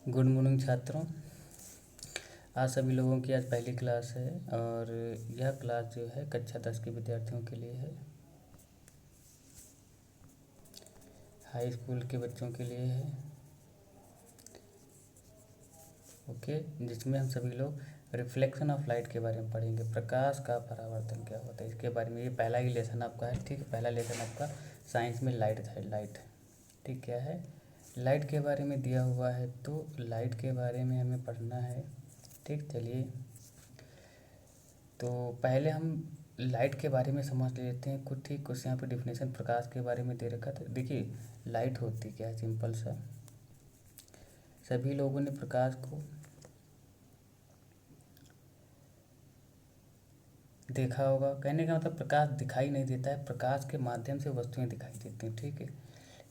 Good morning छात्रों। आज सभी लोगों की आज पहली क्लास है और यह क्लास जो है कक्षा 10 के विद्यार्थियों के लिए है, हाई स्कूल के बच्चों के लिए है। ओके, जिसमें हम सभी लोग रिफ्लेक्शन ऑफ लाइट के बारे में पढ़ेंगे। प्रकाश का परावर्तन क्या होता है इसके बारे में, ये पहला ही लेसन आपका है। ठीक है, पहला लेसन आपका साइंस में लाइट था। लाइट ठीक क्या है, लाइट के बारे में दिया हुआ है, तो लाइट के बारे में हमें पढ़ना है। ठीक, चलिए तो पहले हम लाइट के बारे में समझ लेते हैं कुछ। ठीक, कुछ यहाँ पे डिफिनेशन प्रकाश के बारे में दे रखा था। देखिए लाइट होती क्या है, सिंपल सा, सभी लोगों ने प्रकाश को देखा होगा। कहने का मतलब प्रकाश दिखाई नहीं देता है, प्रकाश के माध्यम से वस्तुएं दिखाई देती हैं। ठीक है,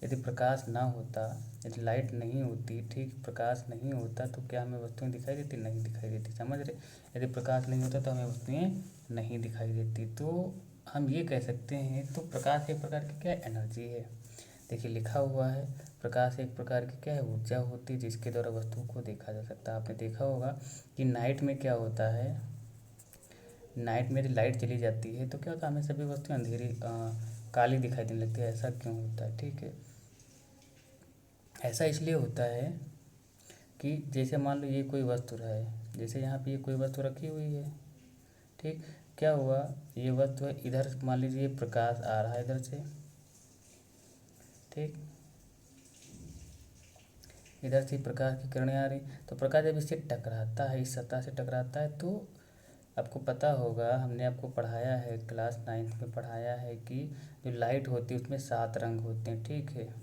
यदि प्रकाश ना होता, यदि लाइट नहीं होती, ठीक, प्रकाश नहीं होता तो क्या हमें वस्तुएं दिखाई देती? नहीं दिखाई देती, समझ रहे। यदि प्रकाश नहीं होता तो हमें वस्तुएं नहीं दिखाई देती। तो हम ये कह सकते हैं, तो प्रकाश एक प्रकार की क्या एनर्जी है। देखिए लिखा हुआ है, प्रकाश एक प्रकार की क्या है, ऊर्जा होती है जिसके द्वारा वस्तुओं को देखा जा सकता है। आपने देखा होगा कि नाइट में क्या होता है, नाइट में यदि लाइट चली जाती है तो क्या होता है, हमें सभी वस्तुएं अंधेरी काली दिखाई देने लगती है। ऐसा क्यों होता है? ठीक है, ऐसा इसलिए होता है कि जैसे मान लो ये कोई वस्तु है, जैसे यहाँ पे ये कोई वस्तु रखी हुई है। ठीक, क्या हुआ, ये वस्तु है, इधर मान लीजिए प्रकाश आ रहा है इधर से। ठीक, इधर से प्रकाश की किरणें आ रही, तो प्रकाश जब इससे टकराता है, इस सतह से टकराता है, तो आपको पता होगा, हमने आपको पढ़ाया है, क्लास 9th में पढ़ाया है कि जो लाइट होती है उसमें 7 रंग होते हैं। ठीक है,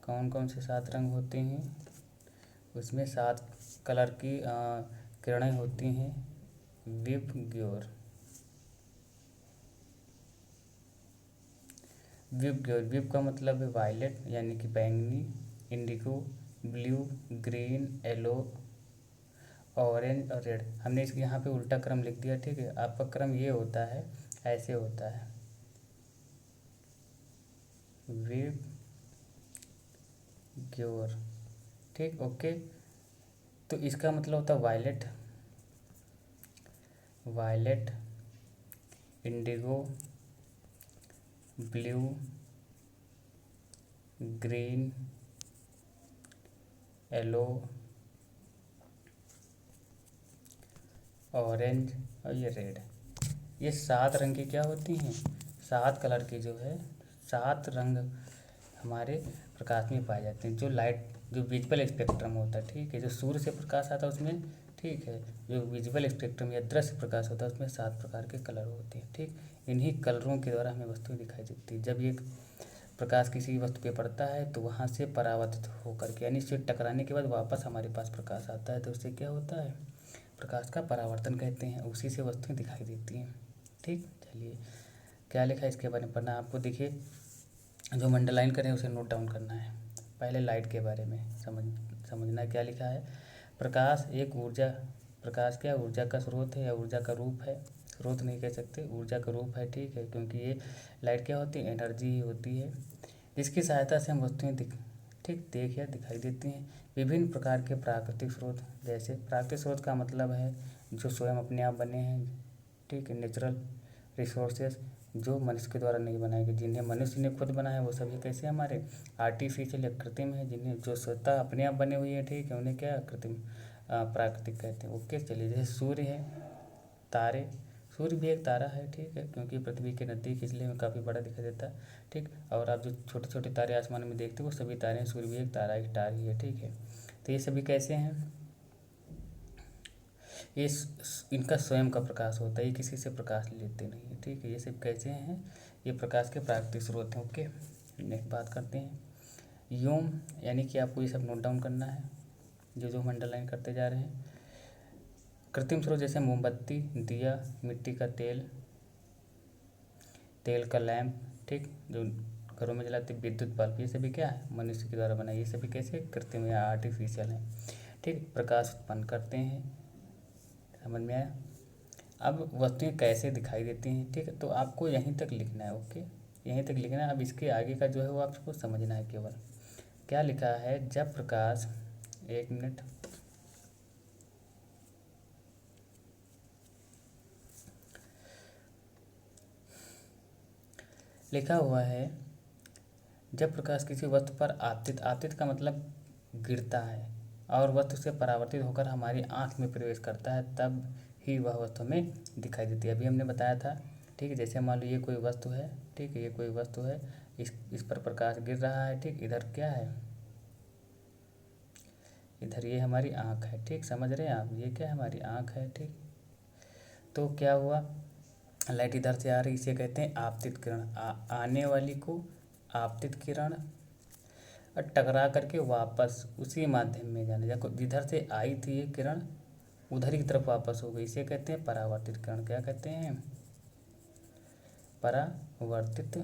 कौन कौन से 7 रंग होते हैं? उसमें 7 कलर की किरणें होती हैं। विप ग्योर, विप ग्योर, विप का मतलब है वायलेट यानी कि बैंगनी, Indigo, blue, green, yellow, orange और रेड। हमने इसके यहाँ पे उल्टा क्रम लिख दिया। ठीक है, आपका क्रम ये होता है, ऐसे होता है, विप ग्योर। ठीक, ओके, तो इसका मतलब होता है violet, violet, indigo, blue, green, yellow, orange और ये रेड। ये 7 रंग की क्या होती हैं, 7 कलर की जो है, 7 रंग हमारे प्रकाश में पाए जाते हैं। जो लाइट, जो विजुअल स्पेक्ट्रम होता है, ठीक है, जो सूर्य से प्रकाश आता है उसमें, ठीक है, जो विजुअल स्पेक्ट्रम या दृश्य प्रकाश होता है उसमें 7 प्रकार के कलर होते हैं। ठीक, इन्हीं कलरों के द्वारा हमें वस्तु दिखाई देती है। जब ये प्रकाश किसी वस्तु पे पड़ता है तो वहाँ से परावर्तित होकर के, यानी इससे टकराने के बाद वापस हमारे पास प्रकाश आता है, तो उससे क्या होता है, प्रकाश का परावर्तन कहते हैं। उसी से वस्तुएं दिखाई देती हैं। ठीक, चलिए क्या लिखा है इसके बारे में पढ़ना आपको। देखिए जो हम अंडरलाइन करें उसे नोट डाउन करना है। पहले लाइट के बारे में समझना क्या लिखा है। प्रकाश एक ऊर्जा, प्रकाश क्या ऊर्जा का स्रोत है या ऊर्जा का रूप है, स्रोत नहीं कह सकते, ऊर्जा का रूप है। ठीक है, क्योंकि ये लाइट क्या होती है, एनर्जी ही होती है, जिसकी सहायता से हम वस्तुएं ठीक देख या दिखाई देती हैं। विभिन्न प्रकार के प्राकृतिक स्रोत, जैसे प्राकृतिक स्रोत का मतलब है जो स्वयं अपने आप बने हैं। ठीक है, नेचुरल रिसोर्सेज जो मनुष्य के द्वारा नहीं बनाए गए, जिन्हें मनुष्य ने खुद बनाया वो सभी कैसे हमारे आर्टिफिशियल या कृत्रिम है, जिन्हें जो स्वतः अपने आप बने हुए हैं। ठीक है, उन्हें क्या कृत्रिम प्राकृतिक कहते हैं। ओके, चलिए जैसे सूर्य है, तारे, सूर्य भी एक तारा है। ठीक है, क्योंकि पृथ्वी के नज़दीक इसलिए हमें काफ़ी बड़ा दिखाई देता है। ठीक, और आप जो छोटे छोटे तारे आसमान में देखते हो वो सभी तारे हैं, सूर्य भी एक तारा, एक स्टार ही है। ठीक है, तो ये सभी कैसे हैं, ये इनका स्वयं का प्रकाश होता है, ये किसी से प्रकाश लेते नहीं है। ठीक है, ये सब कैसे हैं, ये प्रकाश के प्राकृतिक स्रोत हैं। ओके, नेक्स्ट बात करते हैं व्योम, यानी कि आपको ये सब नोट डाउन करना है जो जो हम अंडरलाइन करते जा रहे हैं। कृत्रिम स्रोत जैसे मोमबत्ती, दिया, मिट्टी का तेल, तेल का लैंप, ठीक, जो घरों में जलाते विद्युत बल्ब, ये सभी क्या है, मनुष्य के द्वारा बनाए, ये सभी कैसे कृत्रिम या आर्टिफिशियल हैं। ठीक, प्रकाश उत्पन्न करते हैं, समझ में आया। अब वस्तुएं कैसे दिखाई देती हैं, ठीक है, तो आपको यहीं तक लिखना है। ओके, यहीं तक लिखना है। अब इसके आगे का जो है वो आपको समझना है। केवल क्या लिखा है, जब प्रकाश एक मिनट। लिखा हुआ है, जब प्रकाश किसी वस्तु पर आपतित, आपतित का मतलब गिरता है, और वस्तु से परावर्तित होकर हमारी आँख में प्रवेश करता है, तब ही वह वस्तु हमें दिखाई देती है। अभी हमने बताया था, ठीक है। जैसे मान लो ये कोई वस्तु है, ठीक है, ये कोई वस्तु है, इस पर प्रकाश गिर रहा है, ठीक। इधर क्या है, इधर ये हमारी आँख है, ठीक। समझ रहे हैं आप, ये क्या है, हमारी आँख है, ठीक। तो क्या हुआ, लाइट इधर से आ रही, इसे कहते हैं आपतित किरण। आने वाली को आपतित किरण, और टकरा करके वापस उसी माध्यम में जाने, जिधर से आई थी ये किरण उधर की तरफ वापस हो गई, इसे कहते हैं परावर्तित किरण। क्या कहते हैं, परावर्तित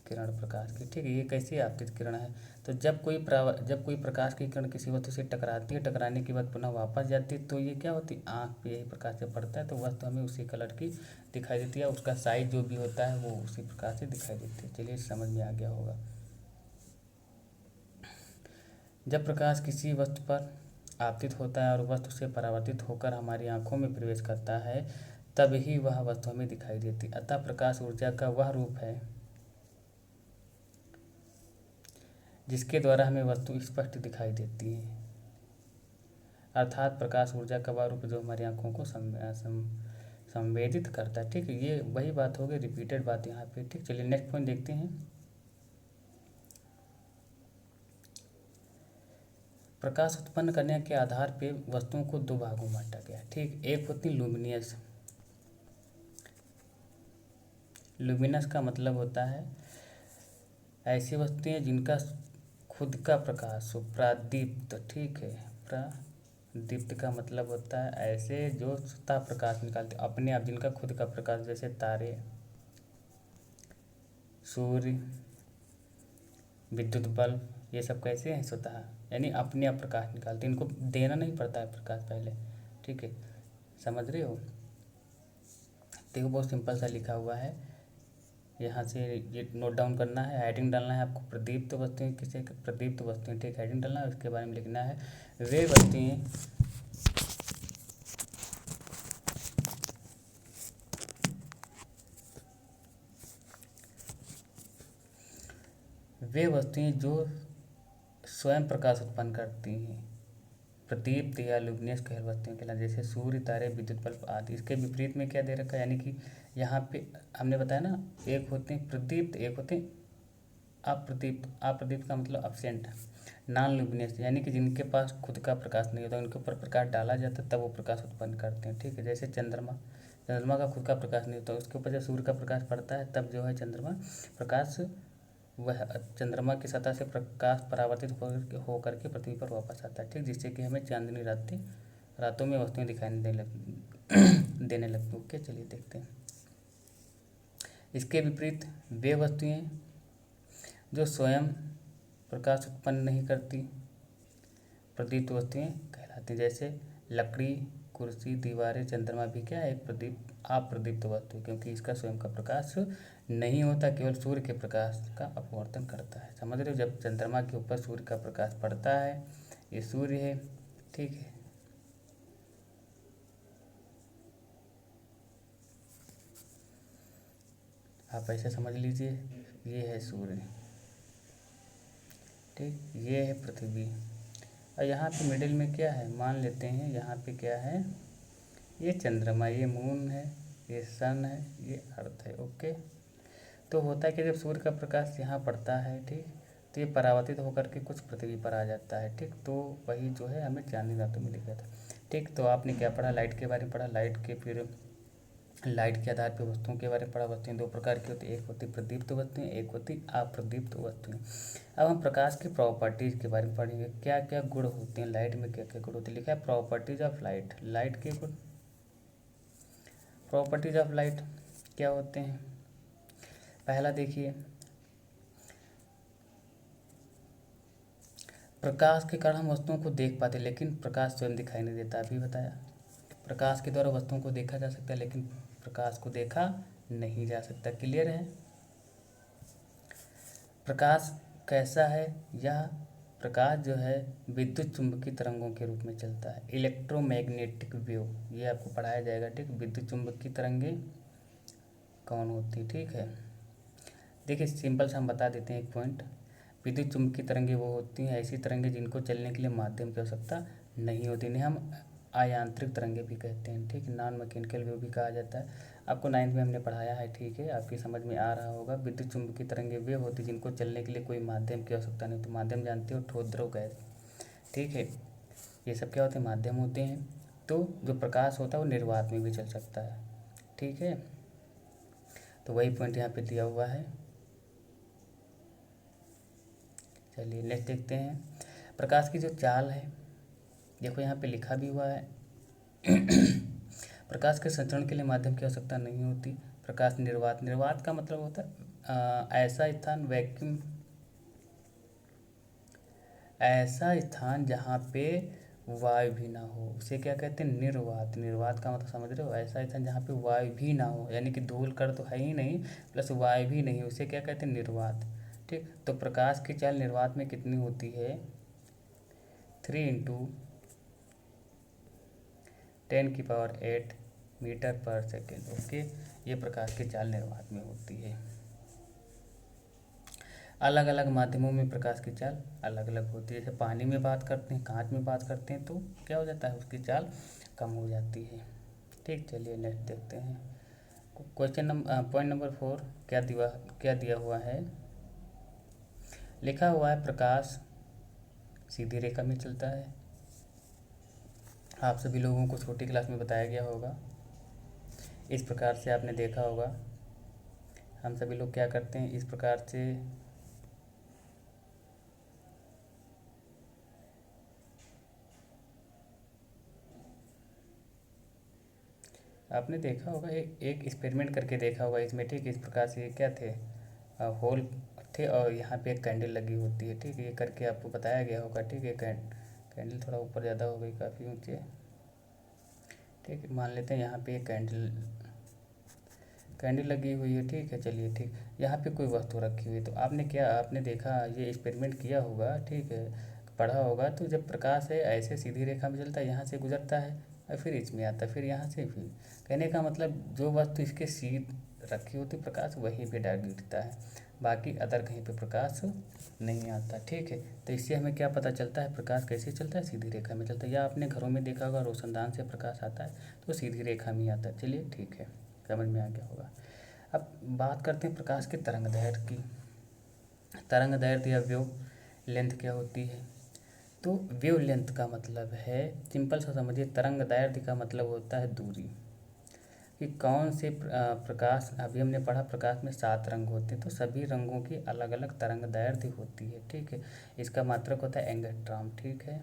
किरण प्रकाश की, ठीक है। ये कैसी आपतित किरण है, तो जब कोई प्रकाश की किरण किसी वस्तु से टकराती है, टकराने के बाद पुनः वापस जाती है, तो ये क्या होती है, आँख पे यही प्रकाश जब पड़ता है तो वस्तु हमें उसी कलर की दिखाई देती है, उसका साइज जो भी होता है वो उसी प्रकार से दिखाई देती है। चलिए समझ में आ गया होगा। जब प्रकाश किसी वस्तु पर आपतित होता है और वस्तु से परावर्तित होकर हमारी आंखों में प्रवेश करता है, तब ही वह वस्तु हमें दिखाई देती। अतः प्रकाश ऊर्जा का वह रूप है जिसके द्वारा हमें वस्तु स्पष्ट दिखाई देती है। अर्थात प्रकाश ऊर्जा का वह रूप जो हमारी आंखों को संवेदित करता है, ठीक है। ये वही बात हो गई, रिपीटेड बात यहाँ पे, ठीक। चलिए नेक्स्ट पॉइंट देखते हैं। प्रकाश उत्पन्न करने के आधार पे वस्तुओं को दो भागों में बांटा गया, ठीक। एक होती लुमिनियस, लुमिनस का मतलब होता है ऐसी वस्तुएं जिनका खुद का प्रकाश हो, प्रादीप्त, ठीक है। प्रादीप्त का मतलब होता है ऐसे जो स्वतः प्रकाश निकालते अपने आप, जिनका खुद का प्रकाश, जैसे तारे, सूर्य, विद्युत बल्ब, ये सब कैसे हैं, स्वतः, यानी अपने आप प्रकाश निकालते, इनको देना नहीं पड़ता है प्रकाश पहले, ठीक है। समझ रहे हो, देखो बहुत सिंपल सा लिखा हुआ है, यहाँ से ये नोट डाउन करना है, हेडिंग डालना है आपको, प्रदीप्त वस्तुएं किसे, प्रदीप्त वस्तुएं, ठीक। हेडिंग डालना है, उसके बारे में लिखना है, वे वस्तुएं जो स्वयं प्रकाश उत्पन्न करती हैं, प्रदीप्त या लुमिनियस कह वस्तुएं कहलाती, जैसे सूर्य, तारे, विद्युत बल्ब आदि। इसके विपरीत में क्या दे रखा है, यानी कि यहाँ पे हमने बताया ना, एक होते हैं प्रदीप्त, एक होते हैं अप्रदीप्त। अप्रदीप्त का मतलब अब्सेंट, नॉन लुमिनियस, यानी कि जिनके पास खुद का प्रकाश नहीं होता, उनके ऊपर प्रकाश डाला जाता है तब वो प्रकाश उत्पन्न करते हैं, ठीक है। जैसे चंद्रमा, चंद्रमा का खुद का प्रकाश नहीं होता, उसके ऊपर जब सूर्य का प्रकाश पड़ता है तब जो है चंद्रमा प्रकाश, वह चंद्रमा की सतह से प्रकाश परावर्तित होकर के पृथ्वी पर वापस आता है, ठीक। जिससे कि हमें चांदनी रातों में वस्तुएं दिखाई देने लगती। ओके, चलिए देखते हैं। इसके विपरीत वे वस्तुएं जो स्वयं प्रकाश उत्पन्न नहीं करती, प्रदीप्त वस्तुएं कहलाती हैं। जैसे लकड़ी, कुर्सी, दीवारें, चंद्रमा भी क्या है, एक अप्रदीप्त वस्तु, क्योंकि इसका स्वयं का प्रकाश नहीं होता, केवल सूर्य के प्रकाश का अपवर्तन करता है। समझ रहे हो, जब चंद्रमा के ऊपर सूर्य का प्रकाश पड़ता है, ये सूर्य है, ठीक है। आप ऐसे समझ लीजिए, ये है सूर्य, ठीक, ये है पृथ्वी, और यहाँ पे मिडिल में क्या है, मान लेते हैं यहाँ पे क्या है, ये चंद्रमा, ये मून है, ये सन है, ये अर्थ है। ओके, तो होता है कि जब सूर्य का प्रकाश यहाँ पड़ता है, ठीक, तो ये परावर्तित होकर के कुछ पृथ्वी पर आ जाता है, ठीक। तो वही जो है हमें चांदनी रातों में दिखा था, ठीक। तो आपने क्या पढ़ा, लाइट के बारे में पढ़ा, लाइट के फिर लाइट के आधार पर वस्तुओं के बारे में पढ़ा। वस्तुएं दो प्रकार की होती है, एक होती प्रदीप्त वस्तुएं, एक होती अप्रदीप्त वस्तुएं। अब हम प्रकाश की प्रॉपर्टीज़ के बारे में पढ़ेंगे, क्या क्या गुण होते हैं लाइट में, क्या क्या गुण होते हैं। लिखा है प्रॉपर्टीज ऑफ लाइट, लाइट के गुण। प्रॉपर्टीज ऑफ लाइट क्या होते हैं, पहला देखिए, प्रकाश के कारण हम वस्तुओं को देख पाते, लेकिन प्रकाश स्वयं दिखाई नहीं देता। अभी बताया, प्रकाश के द्वारा वस्तुओं को देखा जा सकता है, लेकिन प्रकाश को देखा नहीं जा सकता। क्लियर है, प्रकाश कैसा है, यह प्रकाश जो है विद्युत चुंबकीय तरंगों के रूप में चलता है, इलेक्ट्रोमैग्नेटिक वेव, ये आपको पढ़ाया जाएगा। ठीक, विद्युत चुंबकीय तरंगें कौन होती, ठीक है। देखिए सिंपल से हम बता देते हैं एक पॉइंट। विद्युत चुंबकीय तरंगें वो होती हैं ऐसी तरंगें जिनको चलने के लिए माध्यम की आवश्यकता नहीं होती, इन्हें हम आयांत्रिक तरंगें भी कहते हैं। ठीक, नॉन मैकेनिकल वेव भी कहा जाता है। आपको 9th में हमने पढ़ाया है, ठीक है, आपकी समझ में आ रहा होगा। विद्युत चुंबकीय तरंगें वे होती जिनको चलने के लिए कोई माध्यम की आवश्यकता नहीं होती। माध्यम जानते हो, ठोस, द्रव, गैस, ठीक है, ये सब क्या होते हैं, माध्यम होते हैं। तो जो प्रकाश होता है वो निर्वात में भी चल सकता है, ठीक है। तो वही पॉइंट यहाँ पे दिया हुआ है। चलिए नेक्स्ट देखते हैं। प्रकाश की जो चाल है, देखो यहाँ पे लिखा भी हुआ है प्रकाश के संचरण के लिए माध्यम की आवश्यकता नहीं होती। प्रकाश निर्वात, निर्वात का मतलब होता है ऐसा स्थान, वैक्यूम, ऐसा स्थान जहाँ पे वायु भी ना हो, उसे क्या कहते हैं, निर्वात। निर्वात का मतलब समझ रहे हो, ऐसा स्थान जहाँ पे वायु भी ना हो, यानी कि धूल कण तो है ही नहीं प्लस वायु भी नहीं, उसे क्या कहते हैं, निर्वात। ठीक, तो प्रकाश की चाल निर्वात में कितनी होती है, 3 × 10⁸ मीटर पर सेकेंड। ओके, ये प्रकाश की चाल निर्वात में होती है। अलग अलग माध्यमों में प्रकाश की चाल अलग अलग होती है। जैसे पानी में बात करते हैं, कांच में बात करते हैं, तो क्या हो जाता है, उसकी चाल कम हो जाती है। ठीक, चलिए नेक्स्ट देखते हैं। पॉइंट नंबर 4 क्या दिया हुआ है, लिखा हुआ है प्रकाश सीधी रेखा में चलता है। आप सभी लोगों को छोटी क्लास में बताया गया होगा, इस प्रकार से आपने देखा होगा। हम सभी लोग क्या करते हैं, इस प्रकार से आपने देखा होगा, एक एक्सपेरिमेंट करके देखा होगा इसमें। ठीक, इस प्रकार से क्या थे, होल थे और यहाँ पे एक कैंडल लगी होती है। ठीक, ये करके आपको बताया गया होगा। ठीक है, कैंडल थोड़ा ऊपर ज़्यादा हो गई, काफ़ी ऊंचे। ठीक, मान लेते हैं यहाँ पे एक कैंडल लगी हुई है। ठीक है, चलिए ठीक, यहाँ पे कोई वस्तु रखी हुई है। तो आपने देखा, ये एक्सपेरिमेंट किया होगा, ठीक है, पढ़ा होगा। तो जब प्रकाश है ऐसे सीधी रेखा में चलता है, यहाँ से गुजरता है और फिर इसमें आता है, फिर यहाँ से, फिर कहने का मतलब जो वस्तु इसके सीध रखी होती प्रकाश वहीं पे डायरेक्ट गिरता है, बाकी अदर कहीं पे प्रकाश नहीं आता। ठीक है, तो इससे हमें क्या पता चलता है, प्रकाश कैसे चलता है, सीधी रेखा में चलता है। या आपने घरों में देखा होगा रोशनदान से प्रकाश आता है तो सीधी रेखा में आता है। चलिए ठीक है, समझ में आ गया होगा। अब बात करते हैं प्रकाश के तरंग दैर्घ्य की। तरंग दैर्घ्य या वेव लेंथ क्या होती है, तो वेव लेंथ का मतलब है, सिंपल सा समझिए, तरंग दैर्घ्य का मतलब होता है दूरी, कि कौन से प्रकाश, अभी हमने पढ़ा प्रकाश में 7 रंग होते हैं, तो सभी रंगों की अलग अलग तरंग दैर्घ्य होती है। ठीक है, इसका मात्रक होता है एंगस्ट्रॉम। ठीक है,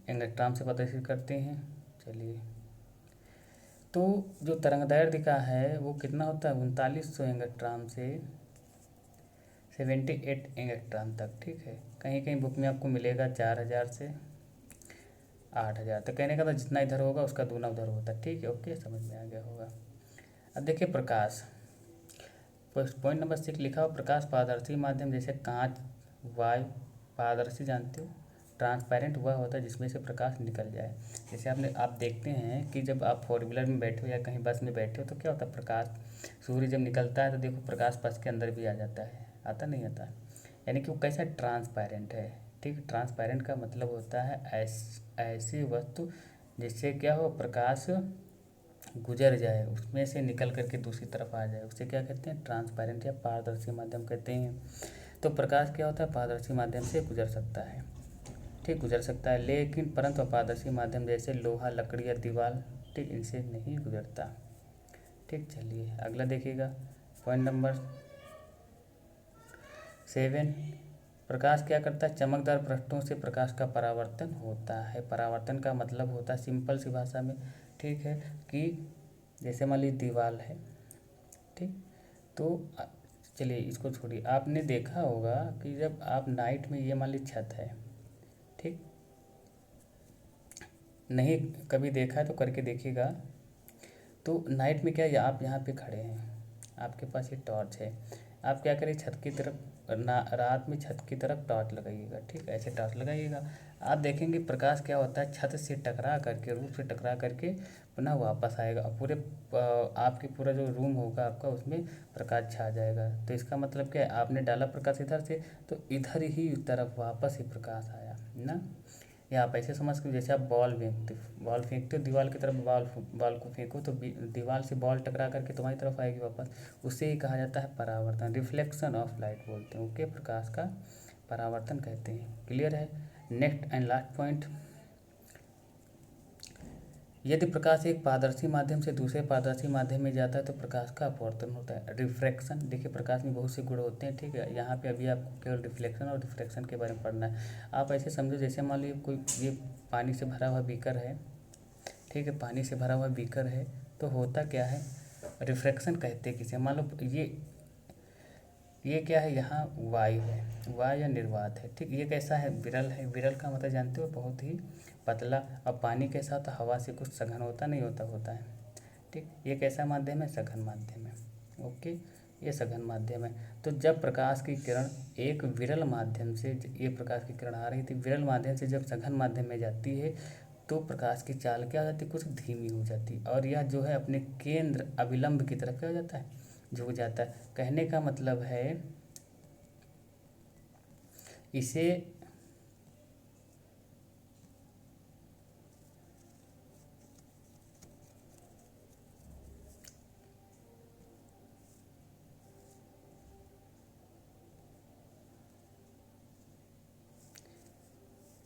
एंगस्ट्रॉम से प्रदर्शित करते हैं। चलिए, तो जो तरंग दैर्घ्य का है वो कितना होता है, 3900 एंगस्ट्रॉम से 78 एंगस्ट्रॉम तक। ठीक है, कहीं कहीं बुक में आपको मिलेगा 4000 से 8000। तो कहने का था जितना इधर होगा उसका दूना उधर होता है। ठीक है, ओके, समझ में आ गया होगा। अब देखिए प्रकाश, पॉइंट नंबर 6 लिखा हो, प्रकाश पारदर्शी माध्यम जैसे कांच, वायु, पारदर्शी जानते हो, ट्रांसपेरेंट वह होता है जिसमें से प्रकाश निकल जाए। जैसे आप देखते हैं कि जब आप 4 व्हीलर में बैठे हो या कहीं बस में बैठे हो तो क्या होता है, प्रकाश, सूर्य जब निकलता है तो देखो प्रकाश बस के अंदर भी आ जाता है, आता नहीं आता, यानी कि वो कैसा ट्रांसपेरेंट है। ठीक, ट्रांसपेरेंट का मतलब होता है ऐसी वस्तु जिससे क्या हो, प्रकाश गुजर जाए, उसमें से निकल करके दूसरी तरफ आ जाए, उसे क्या कहते हैं, ट्रांसपेरेंट या पारदर्शी माध्यम कहते हैं। तो प्रकाश क्या होता है, पारदर्शी माध्यम से गुजर सकता है। ठीक, गुजर सकता है, लेकिन परंतु अपारदर्शी माध्यम जैसे लोहा, लकड़ी या दीवार, ठीक, इनसे नहीं गुजरता। ठीक, चलिए अगला देखिएगा, पॉइंट नंबर 7, प्रकाश क्या करता है, चमकदार पृष्ठों से प्रकाश का परावर्तन होता है। परावर्तन का मतलब होता है सिंपल सी भाषा में, ठीक है, कि जैसे मान लीजिए दीवार है, ठीक, तो चलिए इसको छोड़िए, आपने देखा होगा कि जब आप नाइट में, ये मान लीजिए छत है, ठीक, नहीं कभी देखा है तो करके देखिएगा। तो नाइट में क्या है, आप यहाँ पे खड़े हैं, आपके पास एक टॉर्च है, आप क्या करें, छत की तरफ रात में छत की तरफ टॉर्च लगाइएगा, ठीक है, ऐसे टॉर्च लगाइएगा। आप देखेंगे प्रकाश क्या होता है, छत से टकरा करके, रूफ से टकरा करके पुनः वापस आएगा और पूरे आपके पूरा जो रूम होगा आपका उसमें प्रकाश छा जाएगा। तो इसका मतलब क्या है, आपने डाला प्रकाश इधर से तो इधर ही तरफ वापस ही प्रकाश आया ना। या आप ऐसे समझ के जैसे आप बॉल फेंकते हो दीवार की तरफ, बॉल को फेंको तो दीवार से बॉल टकरा करके तुम्हारी तरफ आएगी वापस, उसे ही कहा जाता है परावर्तन, रिफ्लेक्शन ऑफ लाइट बोलते हैं। ओके, प्रकाश का परावर्तन कहते हैं। क्लियर है। नेक्स्ट एंड लास्ट पॉइंट, यदि प्रकाश एक पारदर्शी माध्यम से दूसरे पारदर्शी माध्यम में जाता है तो प्रकाश का अपवर्तन होता है। रिफ्रैक्शन, देखिए प्रकाश में बहुत से गुण होते हैं, ठीक है। यहाँ पे अभी आपको केवल रिफ्लेक्शन और रिफ्रैक्शन के बारे में पढ़ना है। आप ऐसे समझो जैसे मान लीजिए कोई ये पानी से भरा हुआ बीकर है, ठीक है, पानी से भरा हुआ बीकर है, तो होता क्या है, रिफ्रैक्शन कहते हैं किसे। मान लो ये क्या है, यहाँ वायु है, वायु या निर्वात है, ठीक। ये कैसा है, विरल है। विरल का मतलब जानते हो, बहुत ही पतला। अब पानी कैसा होता है, हवा से कुछ सघन होता नहीं होता, होता है, ठीक। ये कैसा माध्यम है, सघन माध्यम है। ओके, ये सघन माध्यम है। तो जब प्रकाश की किरण एक विरल माध्यम से, ये प्रकाश की किरण आ रही थी विरल माध्यम से, जब सघन माध्यम में जाती है तो प्रकाश की चाल क्या हो जाती है, कुछ धीमी हो जाती है और यह जो है अपने केंद्र अभिलंब की तरफ क्या हो जाता है, झुक जाता है। कहने का मतलब है इसे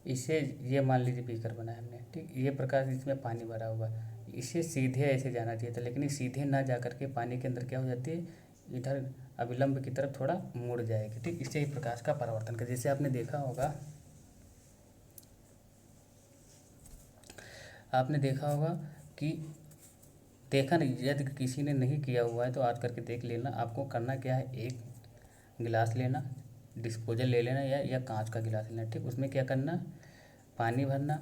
इसे ये मान लीजिए बीकर बनाया हमने, ठीक। ये प्रकाश, इसमें पानी भरा हुआ है, इसे सीधे ऐसे जाना चाहिए था, लेकिन ये सीधे ना जा करके पानी के अंदर क्या हो जाती है, इधर अभिलंब की तरफ थोड़ा मुड़ जाएगी, ठीक। इससे ही प्रकाश का परावर्तन कर, जैसे आपने देखा होगा, आपने देखा होगा कि देखा नहीं, यदि किसी ने नहीं किया हुआ है तो आज करके देख लेना। आपको करना क्या है, एक गिलास लेना, डिस्पोजल ले लेना या कांच का गिलास लेना, ठीक। उसमें क्या करना, पानी भरना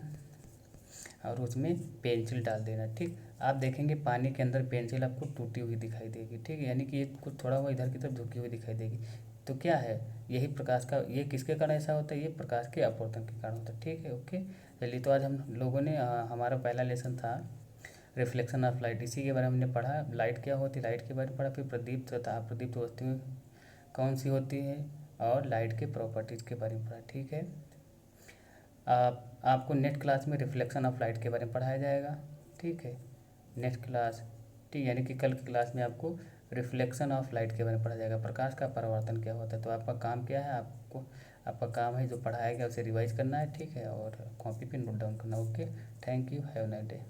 और उसमें पेंसिल डाल देना, ठीक। आप देखेंगे पानी के अंदर पेंसिल आपको टूटी हुई दिखाई देगी, ठीक है, यानी कि ये कुछ थोड़ा हुआ इधर की तरफ झुकी हुई दिखाई देगी। तो क्या है, यही प्रकाश का, ये किसके कारण ऐसा होता है, ये प्रकाश के अपवर्तन के कारण होता है, ठीक है। ओके, चलिए, तो आज हम लोगों ने हमारा पहला लेसन था रिफ्लेक्शन ऑफ लाइट, इसी के बारे में हमने पढ़ा। लाइट क्या होती है, लाइट के बारे में पढ़ा, फिर प्रदीप्त तथा अप्रदीप्त वस्तुएं कौन सी होती है और लाइट के प्रॉपर्टीज़ के बारे में पढ़ा, ठीक है। आपको नेक्स्ट क्लास में रिफ्लेक्शन ऑफ लाइट के बारे में पढ़ाया जाएगा, ठीक है, नेक्स्ट क्लास, ठीक। यानी कि कल की क्लास में आपको रिफ्लेक्शन ऑफ लाइट के बारे में पढ़ा जाएगा, प्रकाश का परावर्तन क्या होता है। तो आपका काम क्या है, आपका काम है जो पढ़ाया गया उसे रिवाइज करना है, ठीक है, और कॉपी पे नोट डाउन करना। Okay, thank you, have a nice day.